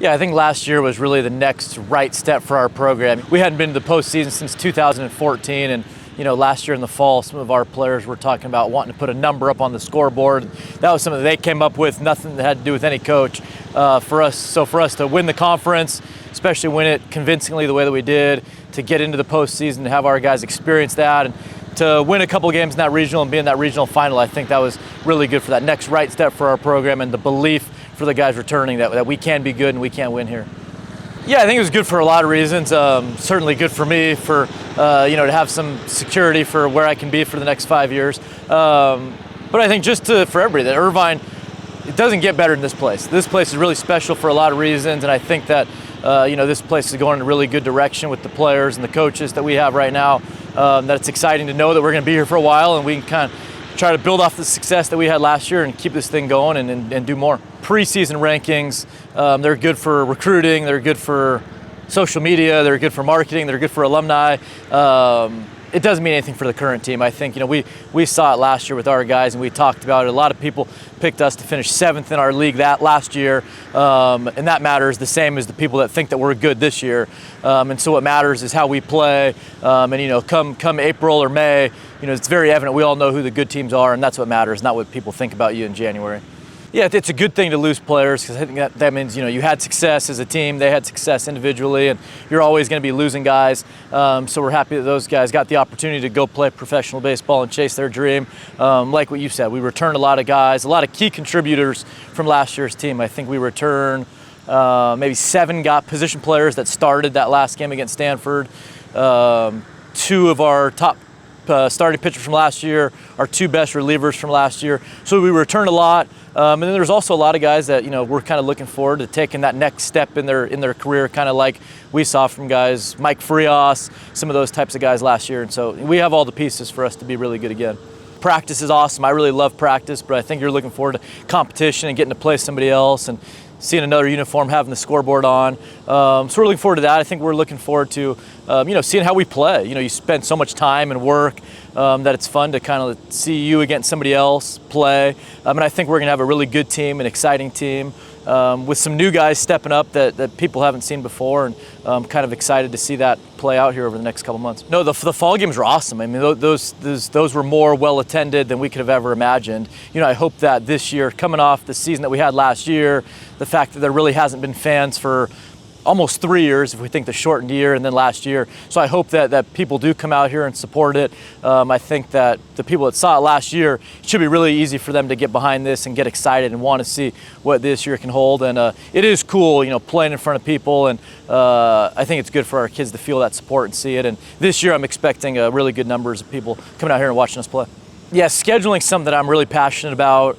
Yeah, I think last year was really the next right step for our program. We hadn't been to the postseason since 2014, and last year in the fall, some of our players were talking about wanting to put a number up on the scoreboard. That was something they came up with, nothing that had to do with any coach. For us to win the conference, especially win it convincingly the way that we did, to get into the postseason, to have our guys experience that, and to win a couple games in that regional and be in that regional final, I think that was really good for that next right step for our program and the belief for the guys returning that we can be good and we can win here. Yeah, I think it was good for a lot of reasons. Certainly good for me to have some security for where I can be for the next 5 years. But I think for everybody, that Irvine, it doesn't get better than this place. This place is really special for a lot of reasons, and I think that this place is going in a really good direction with the players and the coaches that we have right now. That it's exciting to know that we're going to be here for a while and we can kind of try to build off the success that we had last year and keep this thing going and do more. Preseason rankings, they're good for recruiting, they're good for social media, they're good for marketing, they're good for alumni. It doesn't mean anything for the current team. I think we saw it last year with our guys and we talked about it. A lot of people picked us to finish 7th in our league that last year, and that matters the same as the people that think that we're good this year. And so what matters is how we play. And come April or May, it's very evident we all know who the good teams are, and that's what matters, not what people think about you in January. Yeah, it's a good thing to lose players because I think that means you had success as a team, they had success individually, and you're always going to be losing guys. So we're happy that those guys got the opportunity to go play professional baseball and chase their dream. Like what you said, we returned a lot of guys, a lot of key contributors from last year's team. I think we returned maybe 7 position players that started that last game against Stanford. 2 of our top starting pitchers from last year, our 2 best relievers from last year. So we returned a lot. And then there's also a lot of guys that we're kind of looking forward to taking that next step in their career, kind of like we saw from guys Mike Frias, some of those types of guys last year. And so we have all the pieces for us to be really good again. Practice is awesome. I really love practice, but I think you're looking forward to competition and getting to play somebody else and seeing another uniform, having the scoreboard on. So we're looking forward to that. I think we're looking forward to, seeing how we play. You spend so much time and work that it's fun to kind of see you against somebody else play. And I think we're going to have a really good team, an exciting team, with some new guys stepping up that people haven't seen before, and kind of excited to see that play out here over the next couple months. No, the fall games were awesome. I mean, those were more well attended than we could have ever imagined. I hope that this year, coming off the season that we had last year, the fact that there really hasn't been fans for almost 3 years, if we think the shortened year and then last year. So I hope that people do come out here and support it. I think that the people that saw it last year, it should be really easy for them to get behind this and get excited and want to see what this year can hold. And it is cool, playing in front of people. And I think it's good for our kids to feel that support and see it. And this year I'm expecting really good numbers of people coming out here and watching us play. Yeah, scheduling is something that I'm really passionate about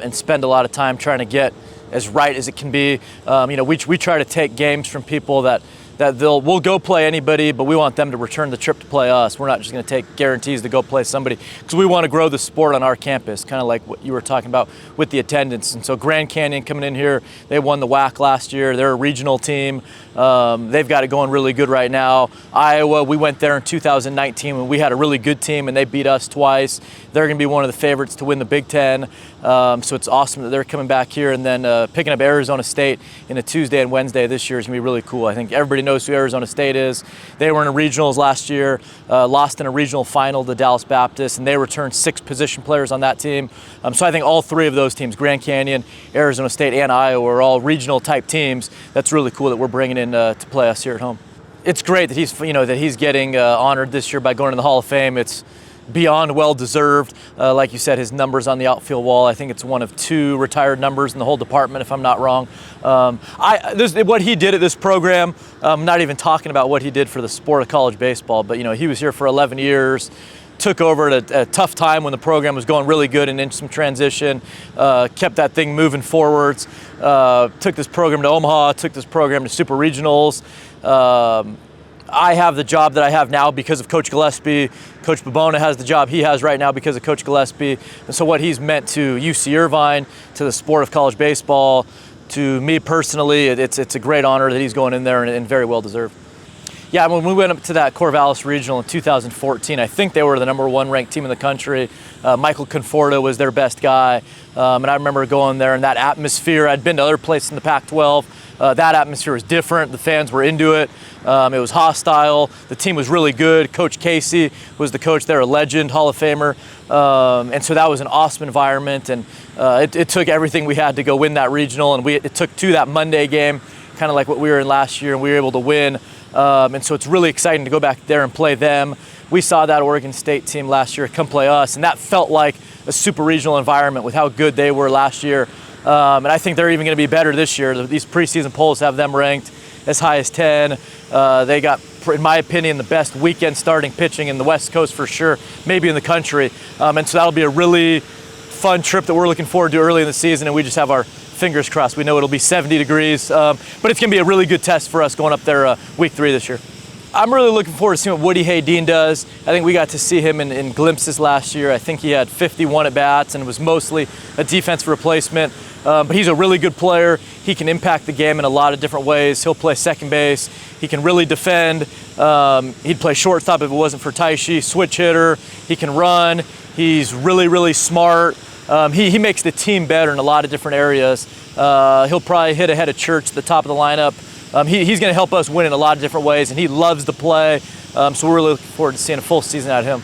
and spend a lot of time trying to get as right as it can be. We try to take games from people that we'll go play anybody, but we want them to return the trip to play us. We're not just going to take guarantees to go play somebody because we want to grow the sport on our campus, kind of like what you were talking about with the attendance. And so Grand Canyon coming in here, they won the WAC last year. They're a regional team. They've got it going really good right now. Iowa, we went there in 2019 when we had a really good team and they beat us twice. They're going to be one of the favorites to win the Big Ten. So it's awesome that they're coming back here, and then picking up Arizona State in a Tuesday and Wednesday this year is going to be really cool. I think everybody knows who Arizona State is. They were in the regionals last year, lost in a regional final to Dallas Baptist, and they returned 6 position players on that team. So I think all 3 of those teams, Grand Canyon, Arizona State, and Iowa, are all regional type teams. That's really cool that we're bringing in to play us here at home. It's great that he's getting honored this year by going to the Hall of Fame. It's beyond well-deserved. Like you said, his numbers on the outfield wall, I think it's one of 2 retired numbers in the whole department, if I'm not wrong. What he did at this program, I'm not even talking about what he did for the sport of college baseball, but he was here for 11 years, took over at a tough time when the program was going really good and into some transition, kept that thing moving forwards, took this program to Omaha, took this program to super regionals. I have the job that I have now because of Coach Gillespie. Coach Babona has the job he has right now because of Coach Gillespie. And so what he's meant to UC Irvine, to the sport of college baseball, to me personally, it's a great honor that he's going in there, and very well deserved. Yeah, when we went up to that Corvallis Regional in 2014, I think they were the #1 ranked team in the country. Michael Conforto was their best guy. And I remember going there and that atmosphere. I'd been to other places in the Pac-12. That atmosphere was different. The fans were into it. It was hostile. The team was really good. Coach Casey was the coach there, a legend, Hall of Famer. And so that was an awesome environment. And it took everything we had to go win that regional. And it took to that Monday game, kind of like what we were in last year, and we were able to win. And so it's really exciting to go back there and play them. We saw that Oregon State team last year come play us, and that felt like a super regional environment with how good they were last year. And I think they're even going to be better this year. These preseason polls have them ranked as high as 10. They got, in my opinion, the best weekend starting pitching in the West Coast for sure, maybe in the country. And so that'll be a really fun trip that we're looking forward to early in the season, and we just have our fingers crossed. We know it'll be 70 degrees, but it's going to be a really good test for us going up there week 3 this year. I'm really looking forward to seeing what Woody Hayden does. I think we got to see him in glimpses last year. I think he had 51 at-bats and was mostly a defensive replacement. But he's a really good player. He can impact the game in a lot of different ways. He'll play second base. He can really defend. He'd play shortstop if it wasn't for Taishi. Switch hitter. He can run. He's really, really smart. He makes the team better in a lot of different areas. He'll probably hit ahead of Church at the top of the lineup. He's going to help us win in a lot of different ways, and he loves to play. So we're really looking forward to seeing a full season out of him.